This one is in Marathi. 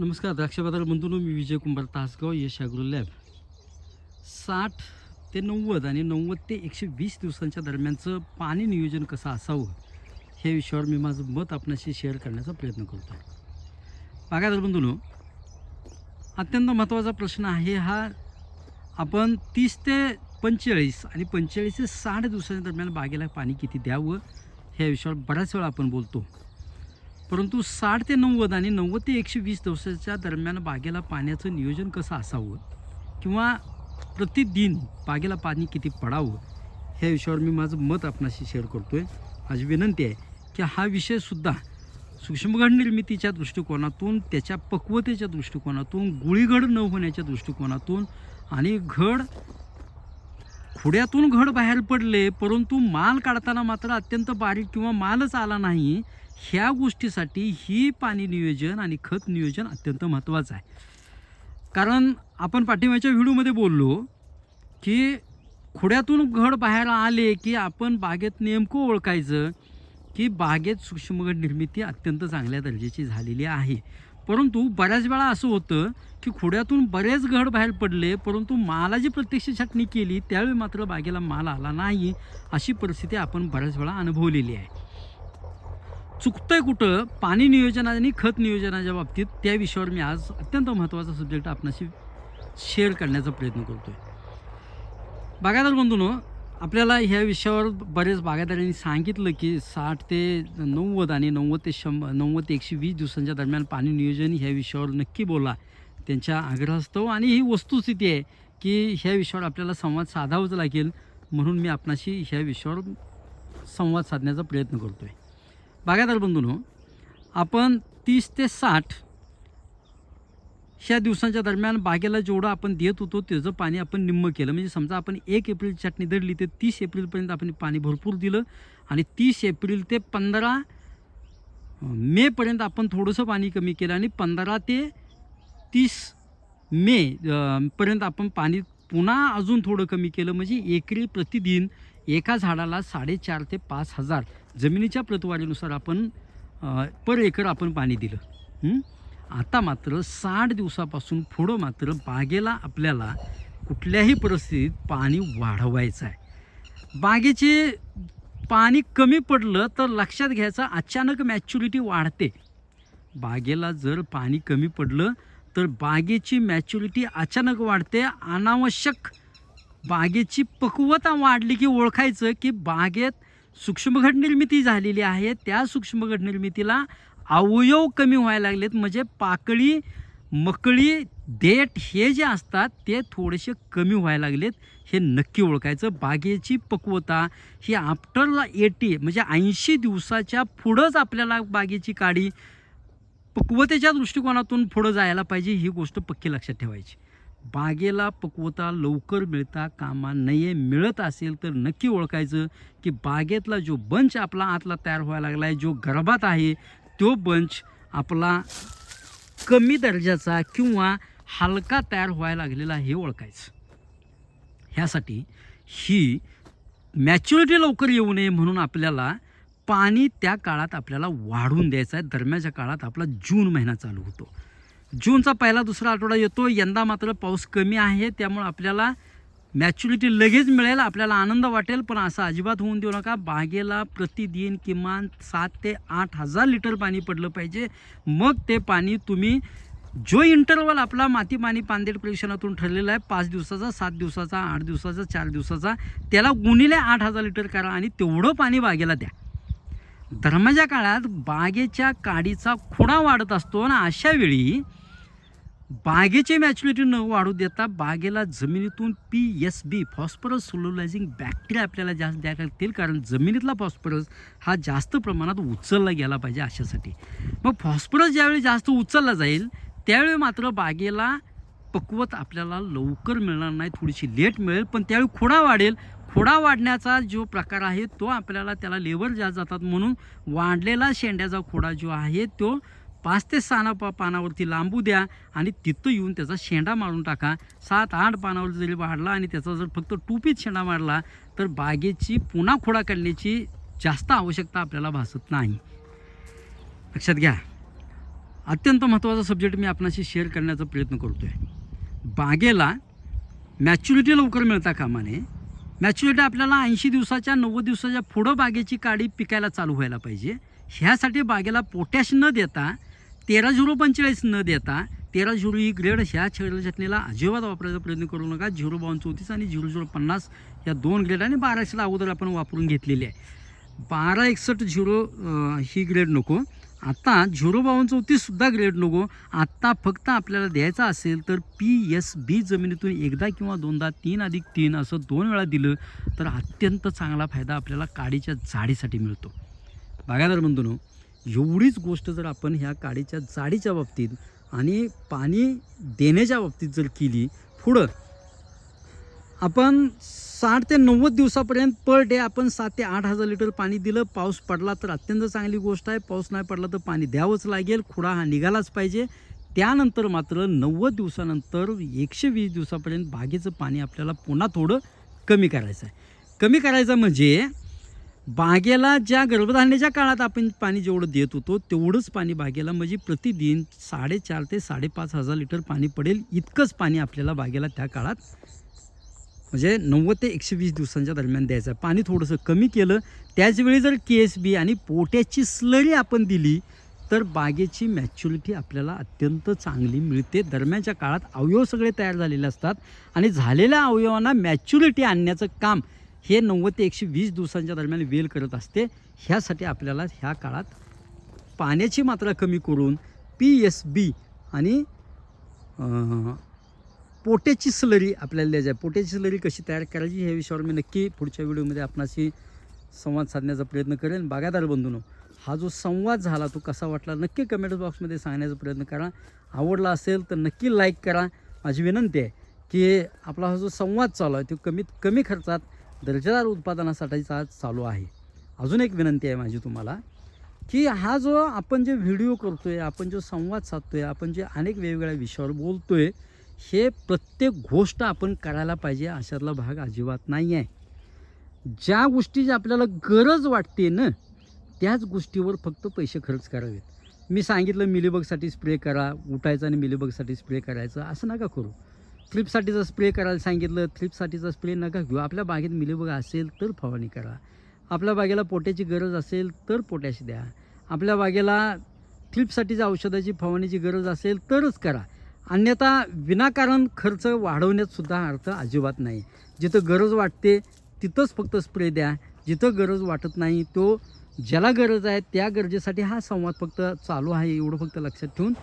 नमस्कार द्राक्ष बाजार बंधूंनो, मी विजय कुंभार, तासगाव यश ॲग्रो लॅब. 60 ते 90 आणि 90 ते 120 दिवसांच्या दरम्यानचं पाणी नियोजन कसं असावं, ह्या विषयावर मी माझं मत आपणाशी शेअर करण्याचा प्रयत्न करतो आहे. बागायतदार बंधूंनो, अत्यंत महत्त्वाचा प्रश्न आहे हा. आपण 30 ते 45 आणि 45 ते 60 दिवसांच्या दरम्यान बागेला पाणी किती द्यावं, ह्या विषयावर बऱ्याच वेळा आपण बोलतो. परंतु 60 ते 90 आणि 90 ते 120 दिवसाच्या दरम्यान बागेला पाण्याचं नियोजन कसं असावं किंवा प्रतिदिन बागेला पाणी किती पडावं, ह्या विषयावर मी माझं मत आपणाशी शेअर करतो आहे. माझी विनंती आहे की हा विषयसुद्धा सूक्ष्मघड निर्मितीच्या दृष्टिकोनातून, त्याच्या पक्वतेच्या दृष्टिकोनातून, गुळीघड न होण्याच्या दृष्टिकोनातून आणि खुड्यातून घड बाहेर पडले परंतु माल काढताना मात्र अत्यंत बारीक किंवा मालच आला नाही, ह्या गोष्टीसाठी ही पाणी नियोजन आणि खत नियोजन अत्यंत महत्त्वाचं आहे. कारण आपण पाठिंबाच्या व्हिडिओमध्ये बोललो की खुड्यातून घड बाहेर आले की आपण बागेत नेमकं ओळखायचं की बागेत सूक्ष्मघड निर्मिती अत्यंत चांगल्या दर्जाची झालेली आहे. परंतु बऱ्याच वेळा असं होतं की खुड्यातून बरेच घड बाहेर पडले परंतु मालाची प्रत्यक्ष छाटणी केली त्यावेळी मात्र बागेला माल आला नाही, अशी परिस्थिती आपण बऱ्याच वेळा अनुभवलेली आहे. चुकतंय कुठं पाणी नियोजन आणि खत नियोजनाच्या बाबतीत, त्या विषयावर मी आज अत्यंत महत्त्वाचा सब्जेक्ट आपणाशी शेअर करण्याचा प्रयत्न करतो आहे. बागायतदार बंधूंनो, आपल्याला ह्या विषयावर बरेच बागायतदारांनी सांगितलं की 60 ते 90 आणि 90 ते 120 दिवसांच्या दरम्यान पाणी नियोजन ह्या विषयावर नक्की बोला, त्यांच्या आग्रहास्तव. आणि ही वस्तुस्थिती आहे की ह्या विषयावर आपल्याला संवाद साधावाच लागेल, म्हणून मी आपणाशी ह्या विषयावर संवाद साधण्याचा प्रयत्न करतो आहे. बागायतदार बंधूंनो, आपण 30 ते 60 ह्या दिवसांच्या दरम्यान बागेला जेवढं आपण देत होतो त्याचं पाणी आपण निम्मं केलं. म्हणजे समजा आपण 1 एप्रिल छाटणी धरली तर 30 एप्रिलपर्यंत आपण पाणी भरपूर दिलं आणि 30 एप्रिल ते 15 मेपर्यंत आपण थोडंसं पाणी कमी केलं आणि 15 ते 30 मे पर्यंत आपण पाणी पुन्हा अजून थोडं कमी केलं. म्हणजे एकरी प्रतिदिन एका झाडाला 4.5 ते 5,000 जमिनीच्या प्रतवारीनुसार आपण पर एकर आपण पाणी दिलं. आता मात्र 60 दिवसापासून पुढं मात्र बागेला आपल्याला कुठल्याही परिस्थितीत पाणी वाढवायचं आहे. बागेचे पाणी कमी पडलं तर लक्षात घ्यायचं, अचानक मॅच्युरिटी वाढते. बागेला जर पाणी कमी पडलं तर बागेची मॅच्युरिटी अचानक वाढते. अनावश्यक बागेची पक्वता वाढली की ओळखायचं की बागेत सूक्ष्मघड निर्मिती झालेली आहे. त्या सूक्ष्मघड निर्मितीला अवयव कमी व्हायला लागलेत, म्हणजे पाकळी, मकळी, देठ हे जे असतात ते थोडेसे कमी व्हायला लागलेत, हे नक्की ओळखायचं. बागेची पक्वता ही आफ्टर 80 म्हणजे 80 दिवसाच्या पुढंच आपल्याला बागेची काडी पक्वतेच्या दृष्टिकोनातून पुढं जायला पाहिजे, ही गोष्ट पक्की लक्षात ठेवायची. बागेला पक्वता लवकर मिळता कामा नये. मिळत असेल तर नक्की ओळखायचं की बागेतला जो बंच आपला आतला तयार व्हायला लागला आहे, जो गर्भात आहे, तो बंच आपला कमी दर्जाचा किंवा हलका तयार व्हायला लागलेला हे ओळखायचं. ह्यासाठी ही मॅच्युरिटी लवकर येऊ नये म्हणून आपल्याला पाणी त्या काळात आपल्याला वाढवून द्यायचं आहे. दरम्यानच्या काळात आपला जून महिना चालू होतो. जूनचा पहिला दुसरा आठवडा येतो. यंदा मात्र पाऊस कमी आहे, त्यामुळे आपल्याला मॅच्युरिटी लगेच मिळेल, आपल्याला आनंद वाटेल. पण असं अजिबात होऊन देऊ नका. बागेला प्रतिदिन किमान 7 ते 8,000 लिटर पाणी पडलं पाहिजे. मग ते पाणी तुम्ही जो इंटरवल आपला माती पाणी पांदेड परीक्षणातून ठरलेला आहे, 5 दिवसाचा, 7 दिवसाचा, 8 दिवसाचा, 4 दिवसाचा, त्याला गुणिले 8,000 लिटर करा आणि तेवढं पाणी बागेला द्या. दरम्यानच्या काळात बागेच्या काडीचा खुणा वाढत असतो आणि अशा वेळी बागेची मॅच्युरिटी न वाढू देता बागेला जमिनीतून PSB फॉस्फरस सोल्युलायझिंग बॅक्टेरिया आपल्याला जास्त द्यायला लागतील, कारण जमिनीतला फॉस्फरस हा जास्त प्रमाणात उचलला गेला पाहिजे अशासाठी. मग फॉस्फरस ज्यावेळी जास्त उचलला जाईल त्यावेळी मात्र बागेला पक्वत आपल्याला लवकर मिळणार नाही, थोडीशी लेट मिळेल, पण त्यावेळी खुडा वाढेल. खुडा वाढण्याचा जो प्रकार आहे तो आपल्याला त्याला लेवर जास्त जातात, म्हणून वाढलेला शेंड्याचा खुडा जो आहे तो 5 ते 6 पानावरती लांबू द्या आणि तिथं येऊन त्याचा शेंडा मारून टाका. 7-8 पानावर जरी वाढला आणि त्याचा जर फक्त टुपीत शेंडा मारला तर बागेची पुन्हा खोडा काढण्याची जास्त आवश्यकता आपल्याला भासत नाही. लक्षात घ्या. अत्यंत महत्त्वाचा सब्जेक्ट मी आपणाशी शेअर करण्याचा प्रयत्न करतो आहे. बागेला मॅच्युरिटी लवकर मिळता कामा नये. मॅच्युरिटी आपल्याला 80 दिवसाच्या 90 दिवसाच्या पुढं बागेची काडी पिकायला चालू व्हायला पाहिजे. ह्यासाठी बागेला पोटॅश न देता 13-0-45 न देता 13-0 ही ग्रेड ह्या छेडल चटणीला अजिबात वापरायचा प्रयत्न करू नका. 0-52-34 आणि 0-0-50 या 2 ग्रेड आणि 12 अगोदर आपण वापरून घेतलेली आहे. 12-61-0 ही ग्रेड नको. आता 0-52-34 सुद्धा ग्रेड नको. आत्ता फक्त आपल्याला द्यायचा असेल तर PSB जमिनीतून एकदा किंवा दोनदा 3+3 असं 2 वेळा दिलं तर अत्यंत चांगला फायदा आपल्याला काडीच्या जाडीसाठी मिळतो. बागायतदार बंधूंनो, एवढीच गोष्ट जर आपण ह्या काडीच्या जाडीच्या बाबतीत आणि पाणी देण्याच्या बाबतीत जर केली, पुढं आपण 60 ते 90 दिवसापर्यंत पर डे आपण 7 ते 8 हजार लिटर पाणी दिलं. पाऊस पडला तर अत्यंत चांगली गोष्ट आहे. पाऊस नाही पडला तर पाणी द्यावंच लागेल. खुडा हा निघालाच पाहिजे. त्यानंतर मात्र 90 दिवसानंतर 120 दिवसापर्यंत बागेचं पाणी आपल्याला पुन्हा थोडं कमी करायचं आहे. कमी करायचं म्हणजे बागेला ज्या गर्भधारणेच्या काळात आपण पाणी जेवढं देत होतो तेवढंच पाणी बागेला, म्हणजे प्रतिदिन 4.5 ते 5.5 हजार लिटर पाणी पडेल इतकंच पाणी आपल्याला बागेला त्या काळात म्हणजे 90 ते 120 दिवसांच्या दरम्यान द्यायचं आहे. पाणी थोडंसं कमी केलं, त्याचवेळी जर KSB आणि पोटॅशची स्लरी आपण दिली तर बागेची मॅच्युरिटी आपल्याला अत्यंत चांगली मिळते. दरम्यानच्या काळात अवयव सगळे तयार झालेले असतात आणि झालेल्या अवयवांना मॅच्युरिटी आणण्याचं काम हे 90 ते 120 दिवसांच्या दरम्यान वेल करत असते. ह्यासाठी आपल्याला ह्या काळात पाण्याची मात्रा कमी करून PSB आणि पोटॅशची स्लरी आपल्याला द्यायची आहे. पोटॅशची स्लरी कशी तयार करायची ह्या विषयावर मी नक्की पुढच्या व्हिडिओमध्ये आपणाशी संवाद साधण्याचा प्रयत्न करेन. बागायतदार बंधूंनो, हा जो संवाद झाला तो कसा वाटला नक्की कमेंट बॉक्समध्ये सांगण्याचा प्रयत्न करा. आवडला असेल तर नक्की लाईक करा. माझी विनंती आहे की आपला हा जो संवाद चालू आहे तो कमीत कमी खर्चात दर्जेदार उत्पादनासाठीचा आज चालू आहे. अजून एक विनंती आहे माझी तुम्हाला की हा जो आपण जे व्हिडिओ करतो आहे, आपण जो संवाद साधतो आहे, आपण जे अनेक वेगवेगळ्या विषयावर बोलतो आहे, हे प्रत्येक गोष्ट आपण करायला पाहिजे अशातला भाग अजिबात नाही आहे. ज्या गोष्टीची आपल्याला गरज वाटते ना त्याच गोष्टीवर फक्त पैसे खर्च करावेत. मी सांगितलं मिलीबगसाठी स्प्रे करा, उठायचं आणि मिलीबगसाठी स्प्रे करायचं असं नका करू. थ्रिप्ससाठीचा स्प्रे करायला सांगितलं, थ्रिप्ससाठीचा स्प्रे नका घेऊ. आपल्या बागेत मिलीबग असेल तर फवारणी करा. आपल्या बागेला पोटॅशची गरज असेल तर पोटॅश द्या. आपल्या बागेला थ्रिप्ससाठीच्या औषधाची फवारणीची गरज असेल तरच करा. अन्यथा विनाकारण खर्च वाढवण्यात सुद्धा अर्थ अजिबात नाही. जिथं गरज वाटते तिथंच फक्त स्प्रे द्या. जिथं गरज वाटत नाही तो ज्याला गरज आहे त्या गरजेसाठी हा संवाद फक्त चालू आहे एवढं फक्त लक्षात ठेवून